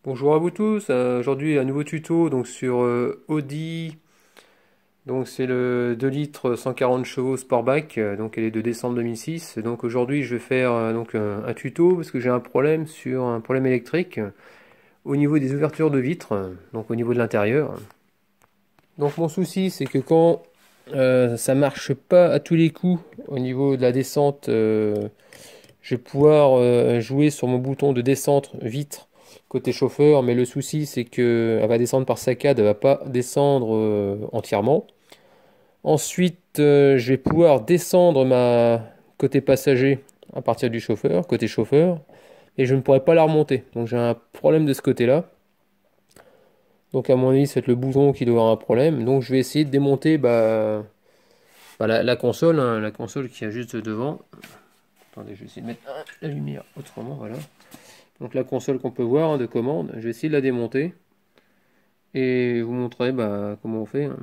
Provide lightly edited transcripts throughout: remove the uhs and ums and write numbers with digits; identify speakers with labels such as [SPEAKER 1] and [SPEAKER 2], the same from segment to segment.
[SPEAKER 1] Bonjour à vous tous, aujourd'hui un nouveau tuto donc sur Audi, donc c'est le 2 litres 140 chevaux Sportback, donc elle est de décembre 2006. Donc aujourd'hui je vais faire un tuto parce que j'ai un problème sur un problème électrique au niveau des ouvertures de vitres, donc au niveau de l'intérieur. Donc mon souci c'est que quand ça marche pas à tous les coups au niveau de la descente, je vais pouvoir jouer sur mon bouton de descente vitre côté chauffeur, mais le souci c'est que elle va descendre par saccade, elle va pas descendre entièrement. Ensuite, je vais pouvoir descendre ma côté passager à partir du chauffeur, côté chauffeur, et je ne pourrai pas la remonter. Donc j'ai un problème de ce côté-là. Donc à mon avis, c'est le bouton qui doit avoir un problème. Donc je vais essayer de démonter la console, hein, la console qui est juste devant. Attendez, je vais essayer de mettre la lumière autrement, voilà. Donc la console qu'on peut voir, hein, de commande, je vais essayer de la démonter et vous montrer comment on fait, hein.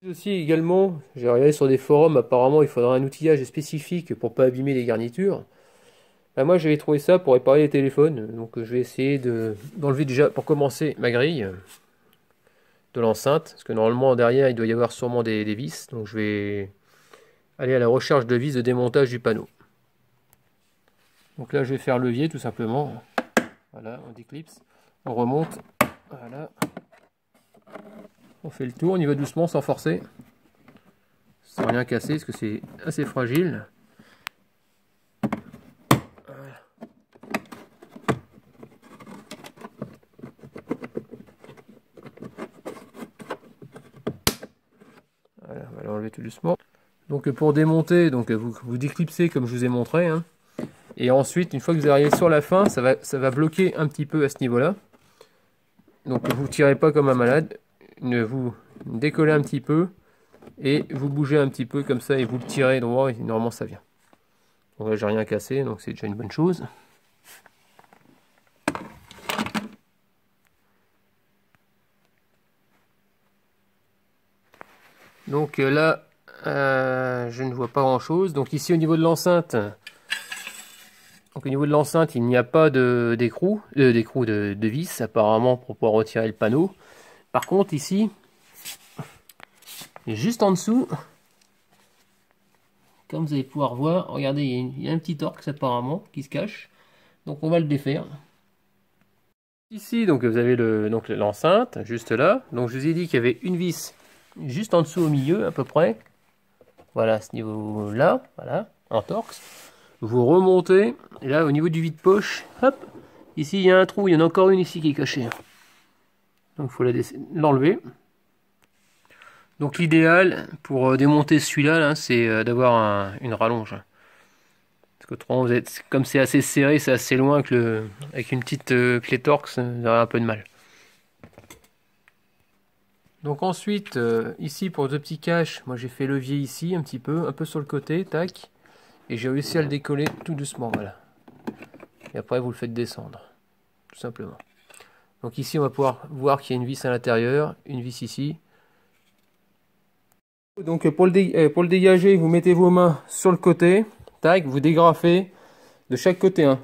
[SPEAKER 1] Aussi également, j'ai regardé sur des forums, apparemment il faudra un outillage spécifique pour pas abîmer les garnitures. Moi j'avais trouvé ça pour réparer les téléphones, donc je vais essayer d'enlever déjà pour commencer ma grille de l'enceinte, parce que normalement derrière il doit y avoir sûrement des vis, donc je vais aller à la recherche de vis de démontage du panneau. Donc là je vais faire levier tout simplement, voilà, on déclipse, on remonte, voilà, on fait le tour, on y va doucement sans forcer, sans rien casser parce que c'est assez fragile. Voilà, on va l'enlever tout doucement. Donc pour démonter, donc vous déclipsez comme je vous ai montré, hein. Et ensuite, une fois que vous arrivez sur la fin, ça va bloquer un petit peu à ce niveau-là. Donc vous tirez pas comme un malade, vous décollez un petit peu et vous bougez un petit peu comme ça et vous le tirez droit et normalement ça vient. Donc là j'ai rien cassé, donc c'est déjà une bonne chose. Donc là, je ne vois pas grand chose. Donc ici au niveau de l'enceinte, il n'y a pas d'écrou, de vis apparemment pour pouvoir retirer le panneau. Par contre ici, juste en dessous, comme vous allez pouvoir voir, regardez, il y a un petit torx apparemment qui se cache. Donc on va le défaire. Ici donc vous avez l'enceinte juste là. Donc je vous ai dit qu'il y avait une vis juste en dessous au milieu à peu près. Voilà, à ce niveau-là, voilà, un torx. Vous remontez, et là au niveau du vide-poche, hop, ici il y a un trou, il y en a encore une ici qui est cachée. Donc il faut l'enlever. Donc l'idéal pour démonter celui-là, c'est d'avoir une rallonge. Parce qu'autrement, comme c'est assez serré, c'est assez loin que avec une petite clé Torx, vous aurez un peu de mal. Donc ensuite, ici pour deux petits caches, moi j'ai fait levier ici un peu sur le côté, tac. Et j'ai réussi à le décoller tout doucement, voilà. Et après vous le faites descendre, tout simplement. Donc ici on va pouvoir voir qu'il y a une vis à l'intérieur, une vis ici. Donc pour le dégager, vous mettez vos mains sur le côté, tac, vous dégrafez de chaque côté, hein,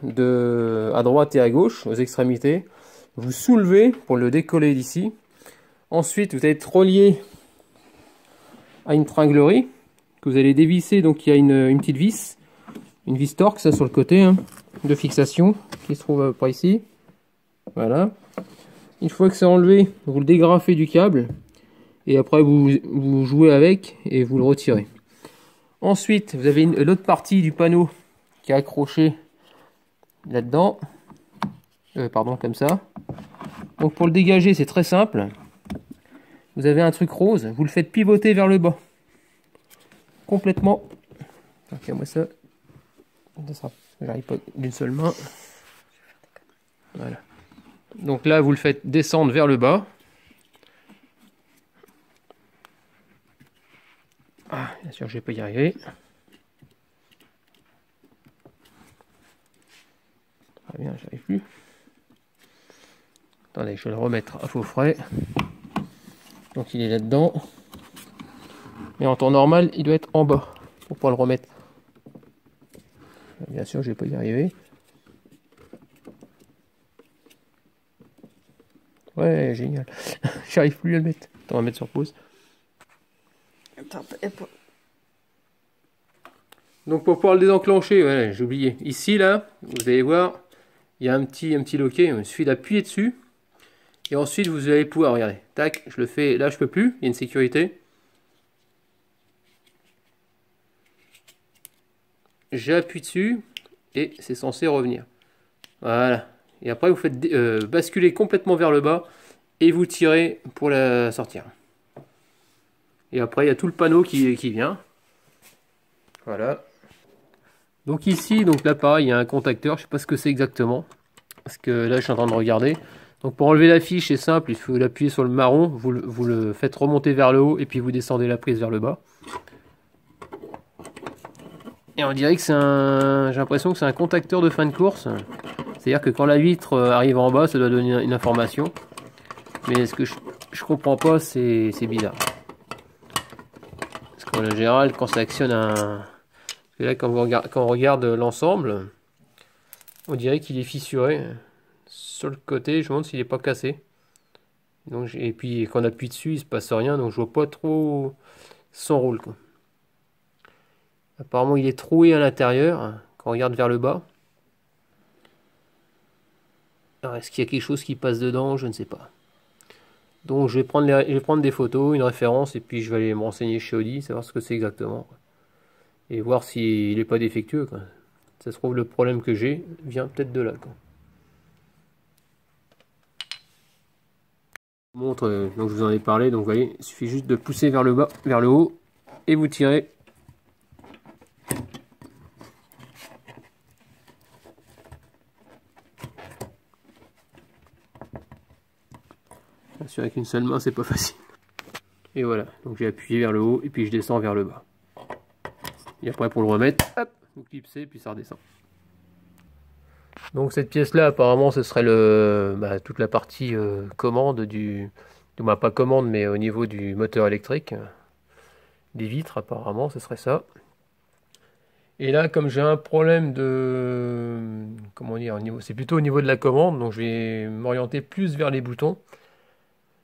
[SPEAKER 1] à droite et à gauche, aux extrémités. Vous soulevez pour le décoller d'ici. Ensuite, vous allez être relié à une tringlerie que vous allez dévisser. Donc il y a une petite vis, une vis Torx ça, sur le côté, hein, de fixation qui se trouve par ici. Voilà. Une fois que c'est enlevé, vous le dégrafez du câble. Et après vous jouez avec et vous le retirez. Ensuite, vous avez l'autre partie du panneau qui est accrochée là-dedans. Pardon, comme ça. Donc pour le dégager, c'est très simple. Vous avez un truc rose, vous le faites pivoter vers le bas. Complètement. Ok, moi ça sera, j'arrive pas d'une seule main. Voilà. Donc là, vous le faites descendre vers le bas. Ah, bien sûr, je vais pas y arriver. Très bien, j'arrive plus. Attendez, je vais le remettre à faux frais. Donc il est là-dedans. Mais en temps normal, il doit être en bas pour pouvoir le remettre Bien sûr, je vais pas y arriver. Ouais, génial. J'arrive plus à le mettre. Attends, on va mettre sur pause.
[SPEAKER 2] Attends,
[SPEAKER 1] Donc pour pouvoir le désenclencher, ouais, j'ai oublié. Ici, là, vous allez voir, il y a un petit loquet. Il suffit d'appuyer dessus. Et ensuite, vous allez pouvoir, regardez, tac, je le fais, là je peux plus, il y a une sécurité. J'appuie dessus et c'est censé revenir. Voilà. Et après, vous faites basculer complètement vers le bas et vous tirez pour la sortir. Et après, il y a tout le panneau qui vient. Voilà. Donc ici, donc là pareil, il y a un contacteur, je sais pas ce que c'est exactement. Parce que là, je suis en train de regarder. Donc pour enlever la fiche, c'est simple, il faut l'appuyer sur le marron, vous le faites remonter vers le haut et puis vous descendez la prise vers le bas. Et on dirait que c'est un... J'ai l'impression que c'est un contacteur de fin de course. C'est-à-dire que quand la vitre arrive en bas, ça doit donner une information. Mais ce que je comprends pas, c'est bizarre. Parce qu'en général, quand ça actionne un... Parce que là, quand on regarde l'ensemble, on dirait qu'il est fissuré. Sur le côté, je me demande s'il n'est pas cassé. Donc, et puis quand on appuie dessus, il se passe rien, donc je vois pas trop son rôle, quoi. Apparemment, il est troué à l'intérieur quand on regarde vers le bas. Alors, est-ce qu'il y a quelque chose qui passe dedans? Je ne sais pas. Donc je vais prendre des photos, une référence, et puis je vais aller me renseigner chez Audi, savoir ce que c'est exactement, quoi. Et voir s'il n'est pas défectueux, quoi. Ça se trouve, le problème que j'ai vient peut-être de là, quoi. Montre, donc je vous en ai parlé, donc vous voyez, il suffit juste de pousser vers le bas, vers le haut, et vous tirez. Bien sûr, avec une seule main, c'est pas facile. Et voilà, donc j'ai appuyé vers le haut, et puis je descends vers le bas. Et après, pour le remettre, hop, vous clipsez, puis ça redescend. Donc cette pièce-là, apparemment, ce serait toute la partie commande du... pas commande, mais au niveau du moteur électrique. Des vitres, apparemment, ce serait ça. Et là, comme j'ai un problème de... Comment dire, c'est plutôt au niveau de la commande, donc je vais m'orienter plus vers les boutons.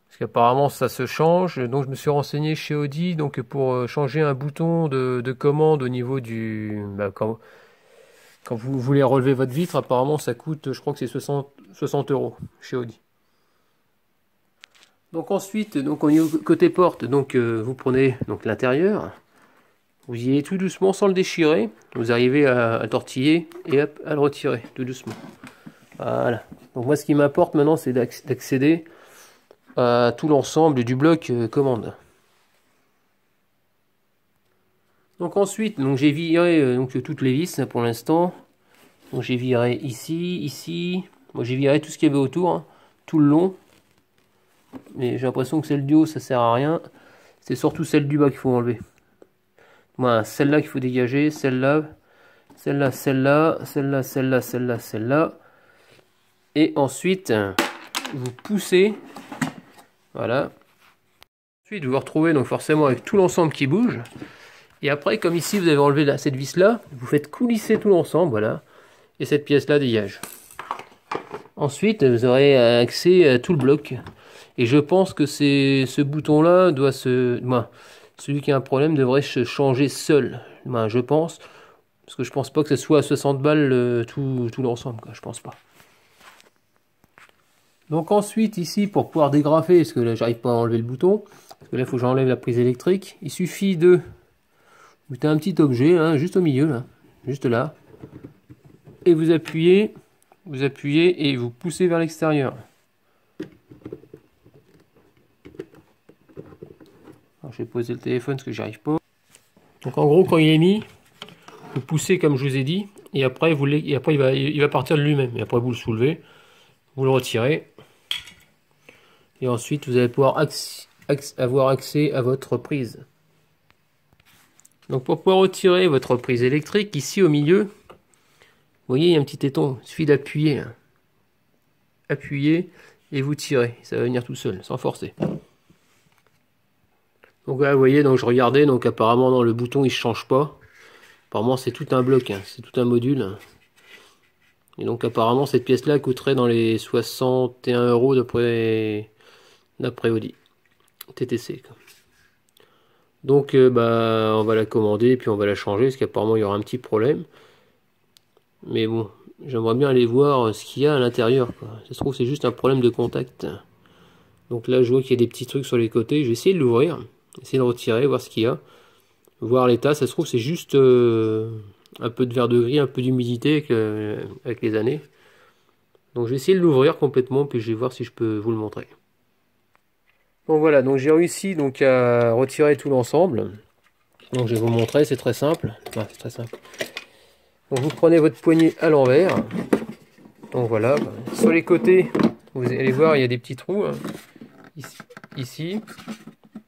[SPEAKER 1] Parce qu'apparemment, ça se change. Donc je me suis renseigné chez Audi, donc pour changer un bouton de commande au niveau du... Quand vous voulez relever votre vitre, apparemment ça coûte, je crois que c'est 60 € chez Audi. Donc ensuite, donc au niveau côté porte, donc vous prenez donc l'intérieur, vous y allez tout doucement sans le déchirer, vous arrivez à tortiller et hop, à le retirer tout doucement. Voilà. Donc moi ce qui m'importe maintenant, c'est d'accéder à tout l'ensemble du bloc commande. Donc ensuite, donc j'ai viré donc toutes les vis pour l'instant. Donc j'ai viré ici, ici. Moi j'ai viré tout ce qu'il y avait autour, hein, tout le long. Mais j'ai l'impression que celle du haut ça sert à rien. C'est surtout celle du bas qu'il faut enlever. Voilà, celle-là qu'il faut dégager, celle-là, celle-là, celle-là, celle-là, celle-là, celle-là, celle-là. Et ensuite, vous poussez. Voilà. Ensuite, vous vous retrouvez donc forcément avec tout l'ensemble qui bouge. Et après, comme ici, vous avez enlevé cette vis-là, vous faites coulisser tout l'ensemble, voilà. Et cette pièce-là dégage. Ensuite, vous aurez accès à tout le bloc. Et je pense que ce bouton-là doit se... celui qui a un problème devrait se changer seul. Je pense. Parce que je pense pas que ce soit à 60 balles tout l'ensemble, quoi. Je pense pas. Donc ensuite, ici, pour pouvoir dégrafer, parce que là, j'arrive pas à enlever le bouton, parce que là, il faut que j'enlève la prise électrique, il suffit de... Vous mettez un petit objet, hein, juste au milieu, là, juste là, et vous appuyez et vous poussez vers l'extérieur. Je vais poser le téléphone parce que j'y arrive pas. Donc en gros, quand il est mis, vous poussez comme je vous ai dit, et après, il va partir de lui-même. Et après, vous le soulevez, vous le retirez, et ensuite, vous allez pouvoir avoir accès à votre prise. Donc pour pouvoir retirer votre prise électrique, ici au milieu, vous voyez, il y a un petit téton. Il suffit d'appuyer. Appuyez et vous tirez. Ça va venir tout seul, sans forcer. Donc là, vous voyez, donc je regardais, donc apparemment, non, le bouton, il ne change pas. Apparemment c'est tout un bloc, hein, c'est tout un module. Et donc apparemment cette pièce-là coûterait dans les 61 € d'après Audi TTC. Quoi. Donc bah on va la commander et puis on va la changer parce qu'apparemment il y aura un petit problème. Mais bon, j'aimerais bien aller voir ce qu'il y a à l'intérieur. Ça se trouve c'est juste un problème de contact. Donc là je vois qu'il y a des petits trucs sur les côtés. Je vais essayer de l'ouvrir, essayer de le retirer, voir ce qu'il y a. Voir l'état, ça se trouve c'est juste un peu de verre de gris, un peu d'humidité avec les années. Donc je vais essayer de l'ouvrir complètement, puis je vais voir si je peux vous le montrer. Donc voilà, donc j'ai réussi donc à retirer tout l'ensemble. Donc je vais vous montrer, c'est très simple. Enfin, c'est très simple. Donc vous prenez votre poignée à l'envers. Donc voilà, sur les côtés, vous allez voir, il y a des petits trous. Hein. Ici,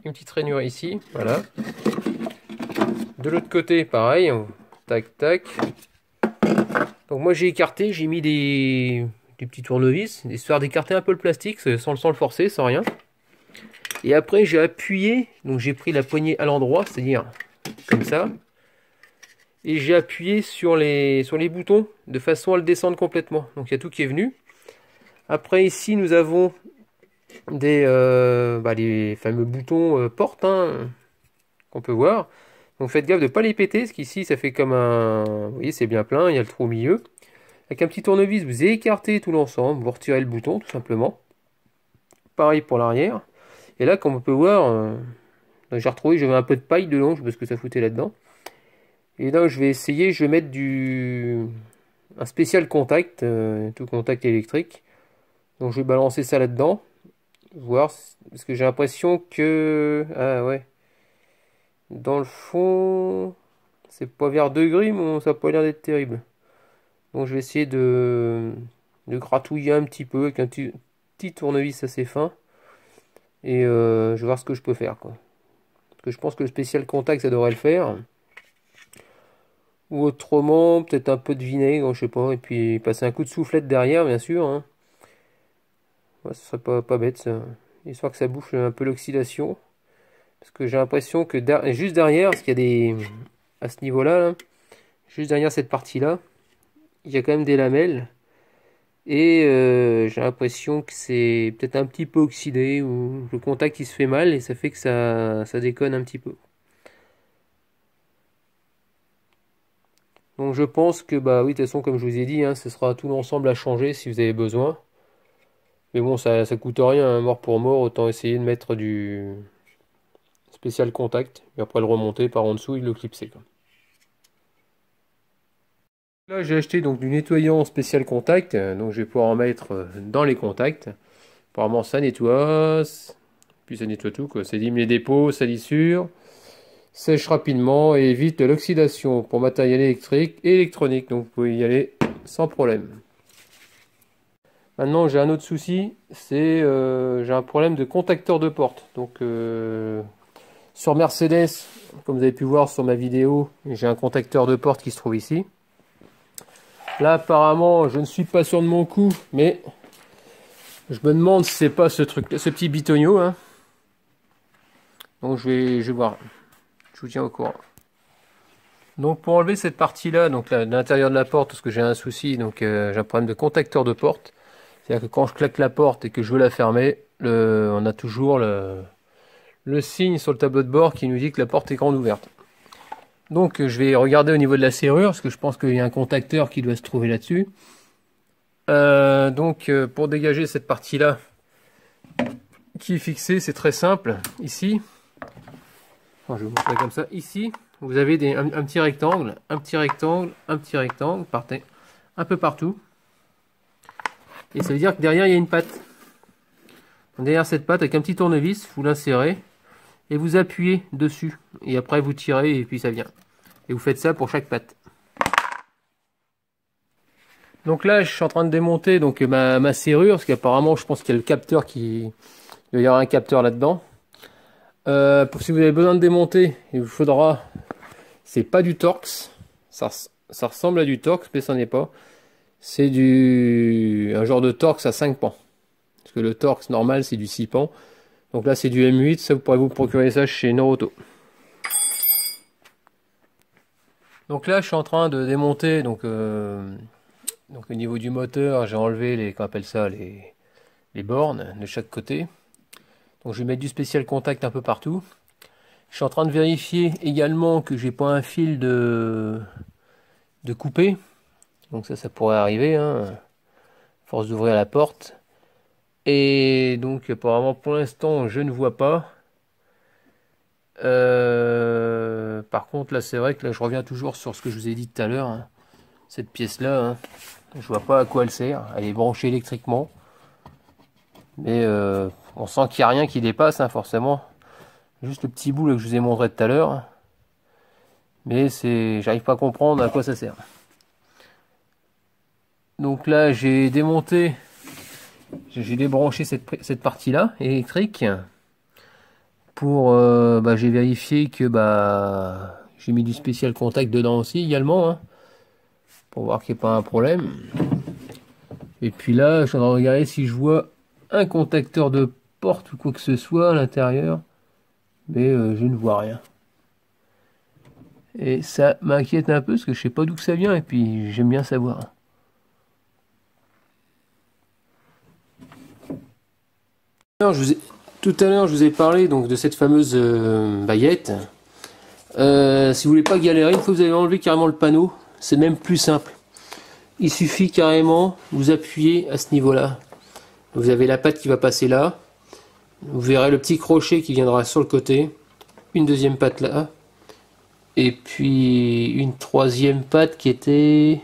[SPEAKER 1] une petite rainure ici, voilà. De l'autre côté, pareil, tac, tac. Donc moi j'ai écarté, j'ai mis des petits tournevis, histoire d'écarter un peu le plastique, sans le forcer, sans rien. Et après j'ai appuyé, donc j'ai pris la poignée à l'endroit, c'est-à-dire comme ça. Et j'ai appuyé sur les boutons, de façon à le descendre complètement. Donc il y a tout qui est venu. Après ici nous avons les fameux boutons porte, hein, qu'on peut voir. Donc faites gaffe de ne pas les péter, parce qu'ici ça fait comme un... Vous voyez, c'est bien plein, il y a le trou au milieu. Avec un petit tournevis, vous écartez tout l'ensemble, vous retirez le bouton tout simplement. Pareil pour l'arrière. Et là, comme on peut voir, j'ai retrouvé, j'avais un peu de paille dedans, je sais pas ce que ça foutait là-dedans. Et là, je vais essayer, je vais mettre un spécial contact, tout contact électrique. Donc je vais balancer ça là-dedans, voir, parce que j'ai l'impression que... Ah ouais. Dans le fond, c'est pas vers 2 gris, mais ça n'a pas l'air d'être terrible. Donc je vais essayer de gratouiller un petit peu avec un petit tournevis assez fin. Et je vais voir ce que je peux faire, quoi. Parce que je pense que le spécial contact, ça devrait le faire. Ou autrement, peut-être un peu de vinaigre, je sais pas. Et puis passer un coup de soufflette derrière, bien sûr. Hein. Ouais, ce serait pas bête, ça. Histoire que ça bouffe un peu l'oxydation. Parce que j'ai l'impression que juste derrière, parce qu'il y a des... À ce niveau-là, là, juste derrière cette partie-là, il y a quand même des lamelles. Et j'ai l'impression que c'est peut-être un petit peu oxydé, ou le contact il se fait mal, et ça fait que ça déconne un petit peu. Donc je pense que, bah oui, de toute façon, comme je vous ai dit, hein, ce sera tout l'ensemble à changer si vous avez besoin. Mais bon, ça coûte rien, hein, mort pour mort, autant essayer de mettre du spécial contact, et après le remonter par en dessous et le clipser. Là j'ai acheté donc du nettoyant spécial contact, donc je vais pouvoir en mettre dans les contacts. Apparemment ça nettoie, puis ça nettoie tout, quoi. Ça élimine les dépôts, salissures, sèche rapidement et évite l'oxydation pour matériel électrique et électronique, donc vous pouvez y aller sans problème. Maintenant j'ai un autre souci, c'est j'ai un problème de contacteur de porte. Donc sur Mercedes, comme vous avez pu voir sur ma vidéo, j'ai un contacteur de porte qui se trouve ici. Là apparemment je ne suis pas sûr de mon coup, mais je me demande si c'est pas ce truc, ce petit bitonio. Hein. Donc je vais voir. Je vous tiens au courant. Donc pour enlever cette partie là, donc l'intérieur de la porte, parce que j'ai un souci, donc j'ai un problème de contacteur de porte. C'est-à-dire que quand je claque la porte et que je veux la fermer, on a toujours le signe sur le tableau de bord qui nous dit que la porte est grande ouverte. Donc je vais regarder au niveau de la serrure, parce que je pense qu'il y a un contacteur qui doit se trouver là-dessus. Pour dégager cette partie-là qui est fixée, c'est très simple. Ici, je vais vous montrer comme ça. Ici, vous avez un petit rectangle, un petit rectangle, un petit rectangle, un peu partout. Et ça veut dire que derrière, il y a une patte. Derrière cette patte, avec un petit tournevis, vous l'insérez et vous appuyez dessus. Et après, vous tirez et puis ça vient. Et vous faites ça pour chaque patte. Donc là, je suis en train de démonter donc ma serrure, parce qu'apparemment, je pense qu'il y a le capteur il doit y avoir un capteur là-dedans. Si vous avez besoin de démonter, il vous faudra... C'est pas du Torx. Ça ressemble à du Torx, mais ça n'est pas. C'est un genre de Torx à 5 pans. Parce que le Torx normal, c'est du 6 pans. Donc là, c'est du M8. Ça, vous pourrez vous procurer ça chez Noroto. Donc là, je suis en train de démonter. Donc au niveau du moteur, j'ai enlevé les, qu'on appelle ça, les bornes de chaque côté. Donc je vais mettre du spécial contact un peu partout. Je suis en train de vérifier également que j'ai pas un fil de coupé. Donc ça pourrait arriver, hein, force d'ouvrir la porte. Et donc apparemment pour l'instant je ne vois pas. Par contre là c'est vrai que là je reviens toujours sur ce que je vous ai dit tout à l'heure, hein. Cette pièce là, hein, je vois pas à quoi elle sert. Elle est branchée électriquement. Mais on sent qu'il n'y a rien qui dépasse, hein, forcément. Juste le petit bout là, que je vous ai montré tout à l'heure. Mais j'arrive pas à comprendre à quoi ça sert. Donc là j'ai démonté, j'ai débranché cette partie là électrique pour j'ai vérifié que j'ai mis du spécial contact dedans aussi également, hein, pour voir qu'il n'y a pas un problème. Et puis là je suis en train de regarder si je vois un contacteur de porte ou quoi que ce soit à l'intérieur, mais je ne vois rien. Et ça m'inquiète un peu parce que je sais pas d'où que ça vient et puis j'aime bien savoir. Tout à l'heure, je vous ai parlé donc de cette fameuse baguette. Si vous voulez pas galérer, une fois que vous avez enlevé carrément le panneau, c'est même plus simple. Il suffit carrément vous appuyer à ce niveau-là. Vous avez la patte qui va passer là. Vous verrez le petit crochet qui viendra sur le côté. Une deuxième patte là. Et puis une troisième patte qui était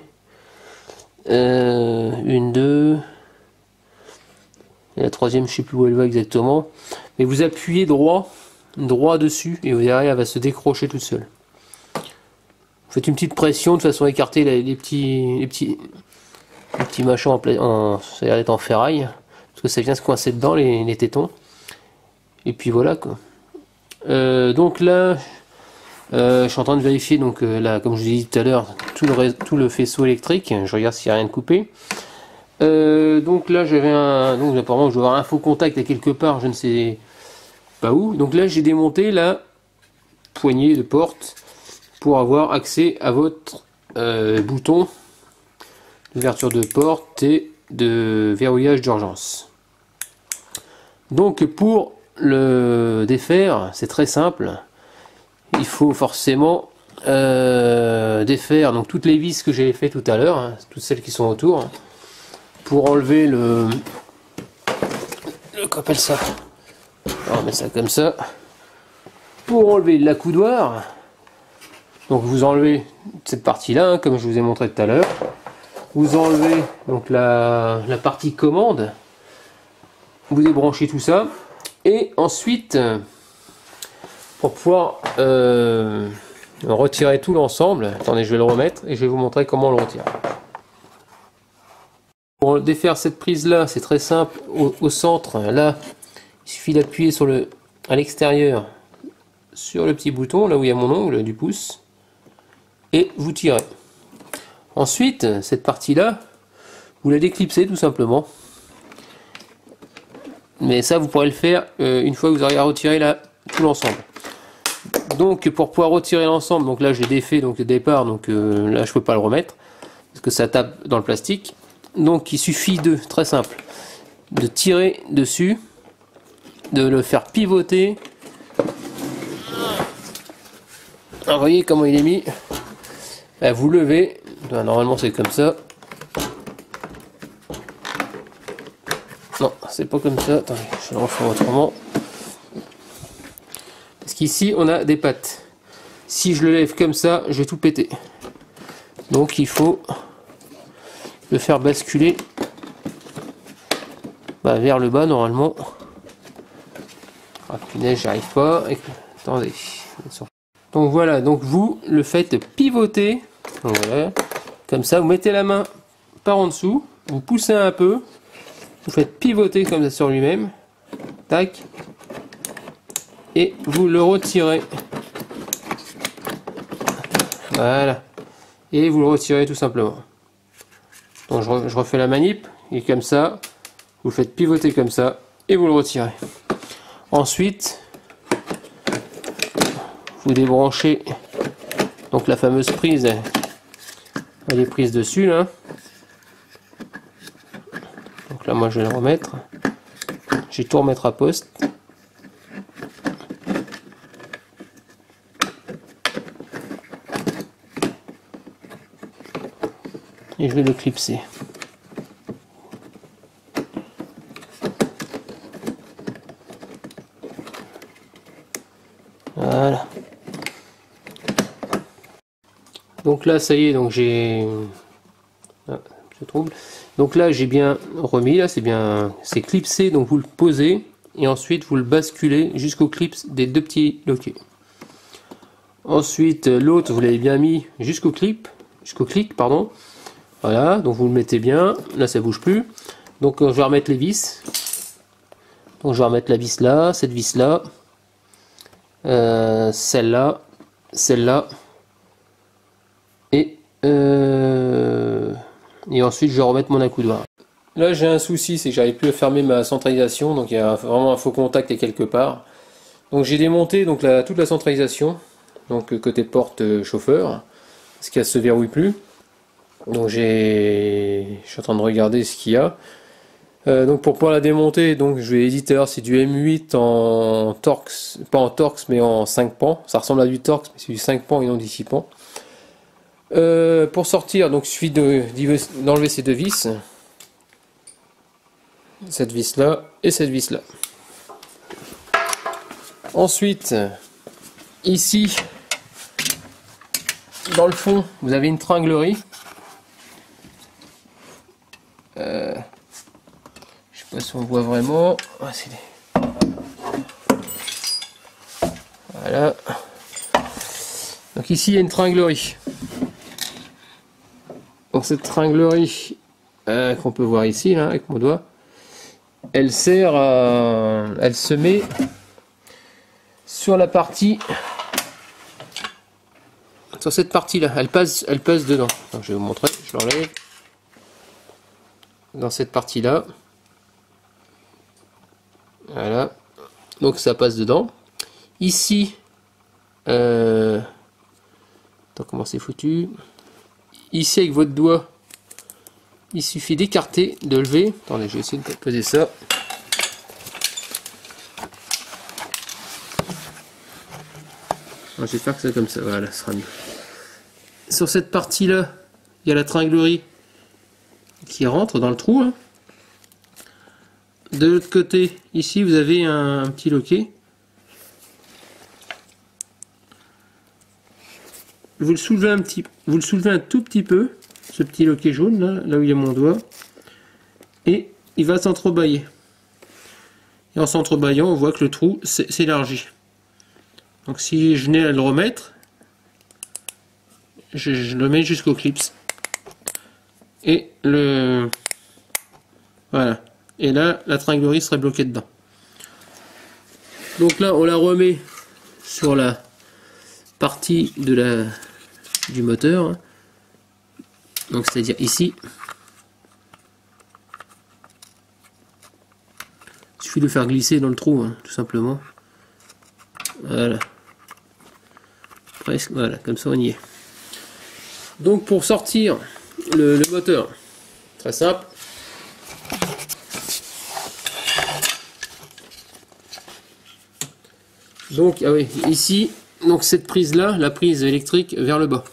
[SPEAKER 1] une, deux. Et la troisième, je sais plus où elle va exactement. Mais vous appuyez droit dessus et vous verrez, elle va se décrocher toute seule. Vous faites une petite pression de façon à écarter les petits machins ça a l'air d'être en ferraille, parce que ça vient se coincer dedans les tétons. Et puis voilà quoi. Donc là, je suis en train de vérifier donc là, comme je vous ai dit tout à l'heure, tout le faisceau électrique. Je regarde s'il n'y a rien de coupé. Donc là donc apparemment je dois avoir un faux contact à quelque part, je ne sais pas où. Donc là j'ai démonté la poignée de porte pour avoir accès à votre bouton d'ouverture de porte et de verrouillage d'urgence. Donc pour le défaire, c'est très simple. Il faut forcément défaire donc toutes les vis que j'ai fait tout à l'heure, hein, toutes celles qui sont autour. Pour enlever qu'on appelle ça, on met ça comme ça. Pour enlever l'accoudoir, donc vous enlevez cette partie là, hein, comme je vous ai montré tout à l'heure. Vous enlevez donc la partie commande, vous débranchez tout ça, et ensuite pour pouvoir retirer tout l'ensemble, attendez, je vais le remettre et je vais vous montrer comment on le retire. Pour défaire cette prise là, c'est très simple. Au centre, là, il suffit d'appuyer à l'extérieur sur le petit bouton, là où il y a mon ongle du pouce, et vous tirez. Ensuite, cette partie là, vous la déclipsez tout simplement. Mais ça, vous pourrez le faire une fois que vous aurez retiré tout l'ensemble. Donc, pour pouvoir retirer l'ensemble, donc là j'ai défait donc le départ, donc là je peux pas le remettre parce que ça tape dans le plastique. Donc il suffit très simple, de tirer dessus, de le faire pivoter. Alors, vous voyez comment il est mis. Là, vous levez, normalement c'est comme ça. Non, c'est pas comme ça. Attendez, je le refais autrement. Parce qu'ici on a des pattes. Si je le lève comme ça, je vais tout péter. Donc il faut le faire basculer vers le bas normalement. Ah punaise, j'y arrive pas. Attendez. Donc voilà, donc vous le faites pivoter. Donc voilà. Comme ça, vous mettez la main par en dessous, vous poussez un peu, vous faites pivoter comme ça sur lui-même. Tac. Et vous le retirez. Voilà. Et vous le retirez tout simplement. Donc je refais la manip, et comme ça, vous le faites pivoter comme ça, et vous le retirez. Ensuite, vous débranchez Donc la fameuse prise, elle est prise dessus là. Donc là moi je vais le remettre. Je vais tout remettre à poste. Et je vais le clipser. Voilà. Donc là ça y est, donc j'ai... Ah, je trouble. Donc là j'ai bien remis, là c'est clipsé, donc vous le posez et ensuite vous le basculez jusqu'au clips des deux petits loquets. Ensuite l'autre vous l'avez bien mis jusqu'au clic, pardon. Voilà, donc vous le mettez bien, là ça bouge plus. Donc je vais remettre les vis. Donc je vais remettre la vis là, cette vis là, celle-là, celle-là, et ensuite je vais remettre mon accoudoir. Là j'ai un souci, c'est que j'arrive plus à fermer ma centralisation, donc il y a vraiment un faux contact et quelque part. Donc j'ai démonté donc toute la centralisation, donc côté porte chauffeur, parce qu'elle se verrouille plus. Donc je suis en train de regarder ce qu'il y a. Donc pour pouvoir la démonter, donc je vais hésiter, c'est du M8 en Torx, pas en Torx mais en 5 pans. Ça ressemble à du Torx mais c'est du 5 pans et non du 6 pans. Pour sortir, donc il suffit d'enlever ces deux vis. Cette vis là et cette vis là. Ensuite, ici, dans le fond, vous avez une tringlerie. Je sais pas si on voit vraiment. Ah, voilà. Donc ici il y a une tringlerie. Donc cette tringlerie qu'on peut voir ici là, avec mon doigt, elle sert à... elle se met sur la partie, sur cette partie là, elle passe dedans. Donc, je vais vous montrer, je l'enlève. Dans cette partie là, voilà, donc ça passe dedans. Ici, attends, comment c'est foutu. Ici avec votre doigt, il suffit d'écarter, de lever. Attendez, je vais essayer de poser ça. J'espère que c'est comme ça, voilà, ce sera mieux. Sur cette partie là, il y a la tringlerie qui rentre dans le trou. Hein. De l'autre côté, ici, vous avez un petit loquet. Vous le soulevez un tout petit peu, ce petit loquet jaune là où il y a mon doigt, et il va s'entrebâiller. Et en s'entrebâillant, on voit que le trou s'élargit. Donc si je venais à le remettre, je le mets jusqu'au clips. Et voilà. Et là, la tringlerie serait bloquée dedans. Donc là, on la remet sur la partie du moteur. Hein. Donc c'est-à-dire ici. Il suffit de faire glisser dans le trou, hein, tout simplement. Voilà. Presque, voilà, comme ça on y est. Donc pour sortir le moteur, très simple. Donc, ah oui, ici, donc cette prise là, la prise électrique vers le bas.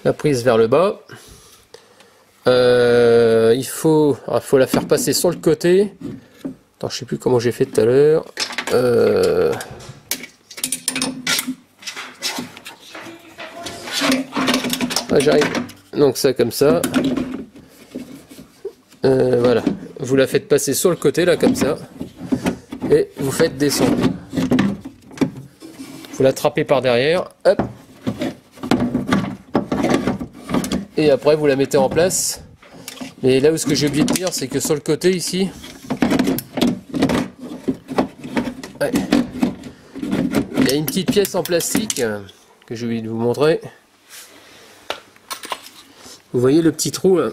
[SPEAKER 1] La prise vers le bas. Il faut la faire passer sur le côté. Attends, je sais plus comment j'ai fait tout à l'heure. Ah, j'arrive. Donc ça comme ça. Voilà. Vous la faites passer sur le côté là comme ça. Et vous faites descendre. Vous l'attrapez par derrière. Hop. Et après vous la mettez en place. Mais là où ce que j'ai oublié de dire, c'est que sur le côté ici, ouais, il y a une petite pièce en plastique que j'ai oublié de vous montrer. Vous voyez le petit trou là.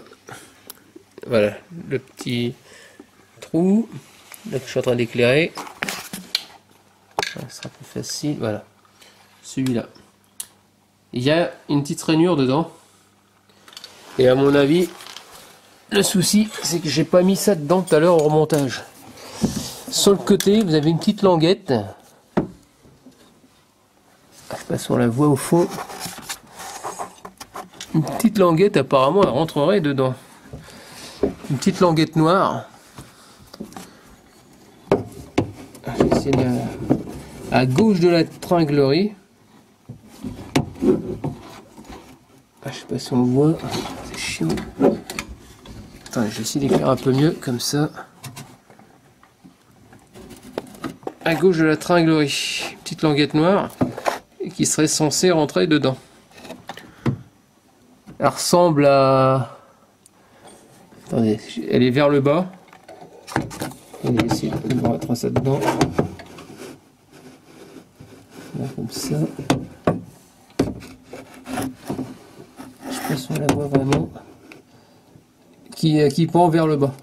[SPEAKER 1] Voilà, le petit trou là que je suis en train d'éclairer. Ça sera plus facile. Voilà. Celui-là. Il y a une petite rainure dedans. Et à mon avis, le souci, c'est que j'ai pas mis ça dedans tout à l'heure au remontage. Sur le côté, vous avez une petite languette. Je sais pas si on la voit au fond. Une petite languette, apparemment, elle rentrerait dedans. Une petite languette noire. C'est à gauche de la tringlerie. Je sais pas si on le voit. C'est chiant. Attends, je vais essayer d'éclairer un peu mieux, comme ça. À gauche de la tringlerie. Petite languette noire. Et qui serait censée rentrer dedans. Elle ressemble à... Attendez, elle est vers le bas. On va essayer de mettre ça dedans. Là, comme ça. Je sais pas si on la voit vraiment. Qui pend vers le bas.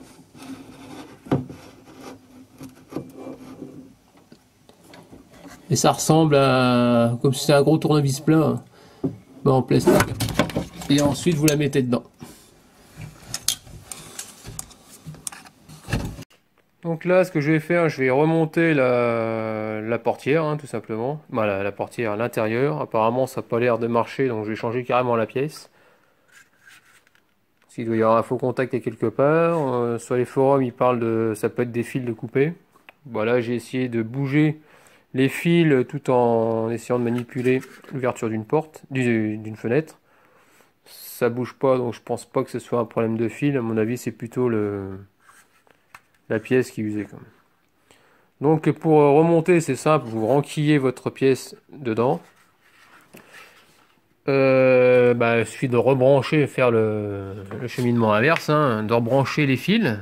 [SPEAKER 1] Et ça ressemble à... comme si c'était un gros tournevis plein. En plastique. Et ensuite vous la mettez dedans. Donc là, ce que je vais faire, je vais remonter la portière, hein, tout simplement. Voilà, la portière à l'intérieur. Apparemment, ça n'a pas l'air de marcher, donc je vais changer carrément la pièce. S'il doit y avoir un faux contact quelque part. Sur les forums, ils parlent de... ça peut être des fils de couper. Voilà, j'ai essayé de bouger les fils tout en essayant de manipuler l'ouverture d'une porte, d'une fenêtre. Ça bouge pas, donc je pense pas que ce soit un problème de fil. À mon avis, c'est plutôt la pièce qui est usée. Donc pour remonter, c'est simple, vous renquillez votre pièce dedans. Il suffit de rebrancher, faire le cheminement inverse, hein, de rebrancher les fils.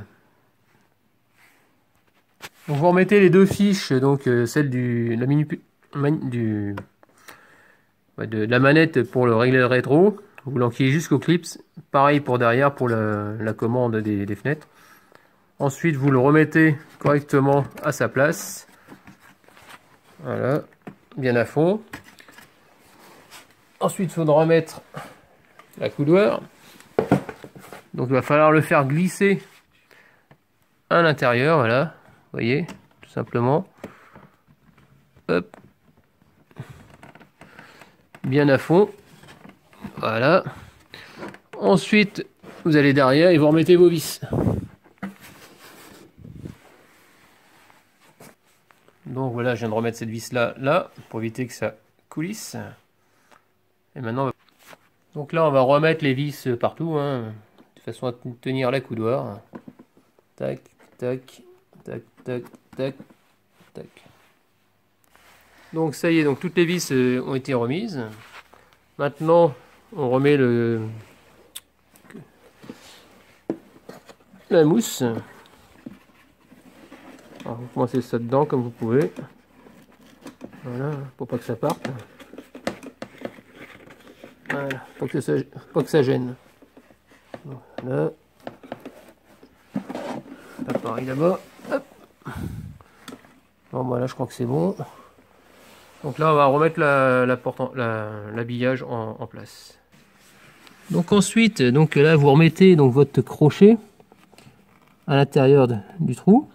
[SPEAKER 1] Donc vous remettez les deux fiches, donc celle de la manette pour le régler le rétro. Vous l'enquillez jusqu'au clips. Pareil pour derrière, pour la commande des fenêtres. Ensuite, vous le remettez correctement à sa place. Voilà, bien à fond. Ensuite, il faudra remettre la coudoir. Donc, il va falloir le faire glisser à l'intérieur. Voilà, vous voyez, tout simplement. Hop. Bien à fond. Voilà. Ensuite, vous allez derrière et vous remettez vos vis. Donc voilà, je viens de remettre cette vis là pour éviter que ça coulisse. Et maintenant, donc là, on va remettre les vis partout, hein, de façon à tenir la coudoir. Tac, tac, tac, tac, tac, tac. Donc ça y est, donc toutes les vis ont été remises. Maintenant, on remet la mousse. Alors, vous commencez ça dedans comme vous pouvez. Voilà, pour pas que ça parte. Voilà, pas que ça gêne. Voilà. Là, pareil là-bas. Bon, voilà, je crois que c'est bon. Donc là, on va remettre l'habillage en place. Donc ensuite, donc là, vous remettez donc votre crochet à l'intérieur du trou.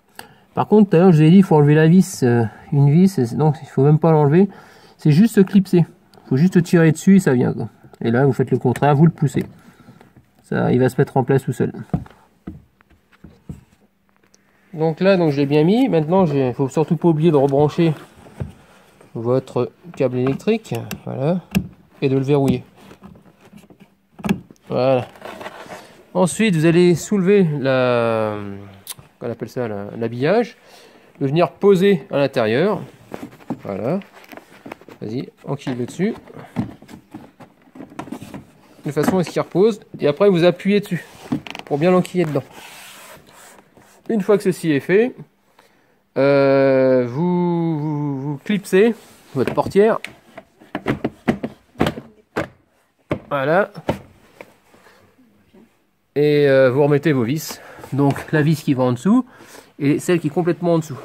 [SPEAKER 1] Par contre, tout à l'heure, je vous ai dit, il faut enlever la vis, une vis, donc il faut même pas l'enlever. C'est juste clipser. Il faut juste tirer dessus et ça vient, quoi. Et là, vous faites le contraire, vous le poussez. Ça, il va se mettre en place tout seul. Donc là, donc je l'ai bien mis. Maintenant, il faut surtout pas oublier de rebrancher votre câble électrique, voilà, et de le verrouiller. Voilà. Ensuite, vous allez soulever on appelle ça l'habillage, le venir poser à l'intérieur. Voilà. Vas-y, enquille dessus. De façon à ce qu'il repose. Et après, vous appuyez dessus pour bien l'enquiller dedans. Une fois que ceci est fait, vous clipsez votre portière. Voilà. Et vous remettez vos vis. Donc la vis qui va en dessous et celle qui est complètement en dessous.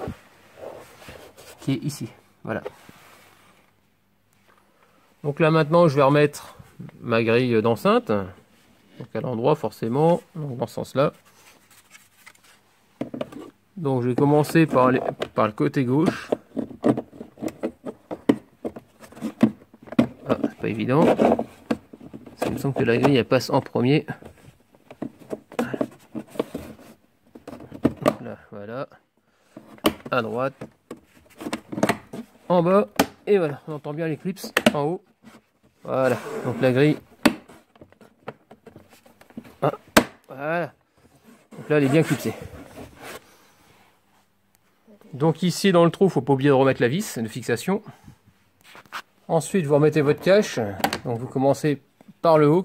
[SPEAKER 1] Qui est ici. Voilà. Donc là maintenant je vais remettre ma grille d'enceinte. Donc à l'endroit forcément, donc dans ce sens-là. Donc je vais commencer par le côté gauche. Ah, c'est pas évident. Il me semble que la grille elle passe en premier. Là, voilà. À droite. En bas. Et voilà, on entend bien l'éclipse en haut. Voilà, donc la grille. Ah, voilà. Donc là elle est bien clipsée. Donc ici dans le trou, faut pas oublier de remettre la vis de fixation. Ensuite vous remettez votre cache. Donc vous commencez par le haut,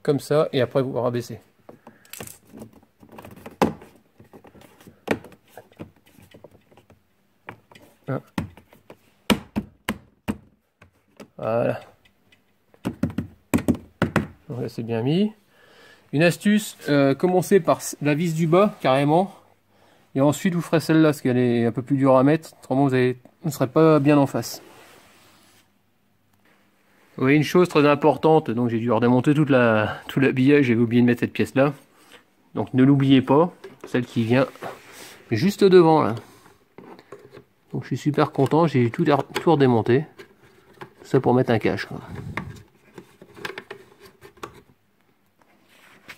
[SPEAKER 1] comme ça, et après vous rabaissez. Voilà. Donc là c'est bien mis. Une astuce, commencez par la vis du bas carrément. Et ensuite vous ferez celle-là, parce qu'elle est un peu plus dure à mettre. Autrement vous ne serez pas bien en face. Vous voyez une chose très importante, donc j'ai dû redémonter tout l'habillage, j'avais oublié de mettre cette pièce-là. Donc ne l'oubliez pas, celle qui vient juste devant là. Donc je suis super content, j'ai tout redémonté. Tout ça pour mettre un cache, quoi.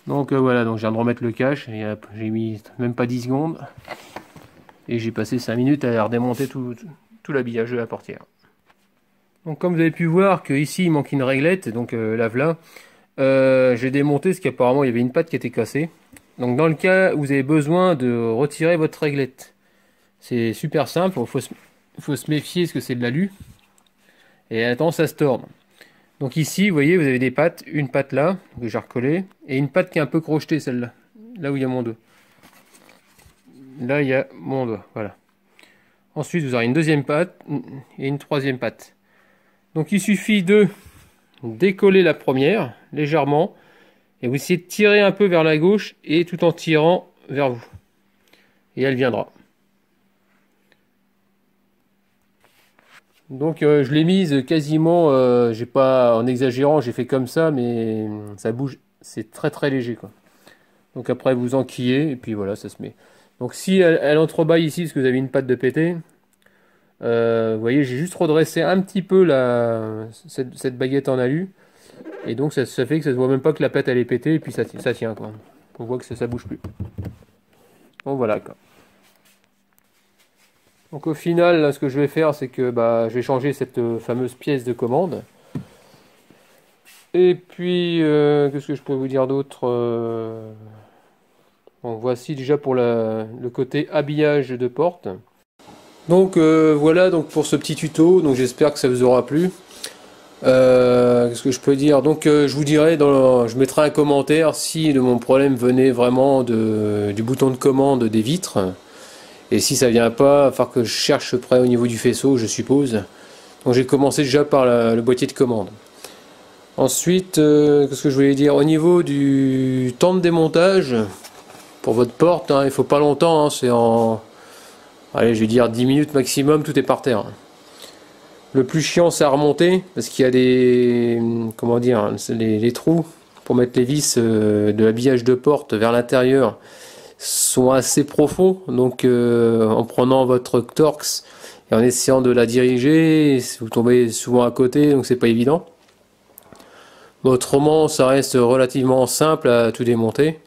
[SPEAKER 1] Donc voilà, donc je viens de remettre le cache, j'ai mis même pas 10 secondes. Et j'ai passé 5 minutes à redémonter tout l'habillage de la portière. Donc comme vous avez pu voir que ici il manque une réglette, donc la voilà. J'ai démonté parce qu'apparemment il y avait une patte qui était cassée. Donc dans le cas où vous avez besoin de retirer votre réglette, c'est super simple, il faut se méfier parce que c'est de l'alu. Et elle a tendance à se tordre. Donc ici, vous voyez, vous avez des pattes, une patte là, que j'ai recollée, et une patte qui est un peu crochetée, celle-là, là où il y a mon doigt. Là, il y a mon doigt, voilà. Ensuite, vous aurez une deuxième patte et une troisième patte. Donc il suffit de décoller la première, légèrement, et vous essayez de tirer un peu vers la gauche, et tout en tirant vers vous. Et elle viendra. Donc je l'ai mise quasiment, j'ai pas en exagérant, j'ai fait comme ça, mais ça bouge, c'est très très léger quoi. Donc après vous enquillez et puis voilà, ça se met. Donc si elle entrebâille ici parce que vous avez une patte de pété, vous voyez j'ai juste redressé un petit peu cette baguette en alu et donc ça fait que ça se voit même pas que la patte elle est pétée et puis ça tient quoi. On voit que ça bouge plus. Bon voilà quoi. Donc au final, là, ce que je vais faire, c'est que je vais changer cette fameuse pièce de commande. Et puis, qu'est-ce que je peux vous dire d'autre Bon, voici déjà pour le côté habillage de porte. Donc voilà donc pour ce petit tuto, donc j'espère que ça vous aura plu. Qu'est-ce que je peux dire? Donc je vous dirai, je mettrai un commentaire si mon problème venait vraiment du bouton de commande des vitres. Et si ça vient pas, il va falloir que je cherche près au niveau du faisceau, je suppose. Donc j'ai commencé déjà par le boîtier de commande. Ensuite, qu'est-ce que je voulais dire? Au niveau du temps de démontage, pour votre porte, hein, il faut pas longtemps, hein, c'est en... Allez, je vais dire 10 minutes maximum, tout est par terre. Le plus chiant, c'est à remonter, parce qu'il y a des... Comment dire? Les trous pour mettre les vis de l'habillage de porte vers l'intérieur sont assez profonds, donc en prenant votre Torx et en essayant de la diriger, vous tombez souvent à côté, donc c'est pas évident. Mais autrement, ça reste relativement simple à tout démonter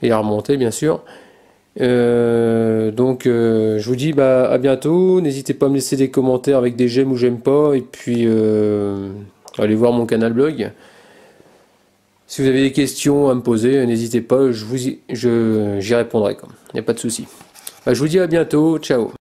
[SPEAKER 1] et à remonter bien sûr. Donc je vous dis à bientôt, n'hésitez pas à me laisser des commentaires avec des j'aime ou j'aime pas, et puis allez voir mon canal blog. Si vous avez des questions à me poser, n'hésitez pas, j'y répondrai. Il n'y a pas de souci. Je vous dis à bientôt, ciao.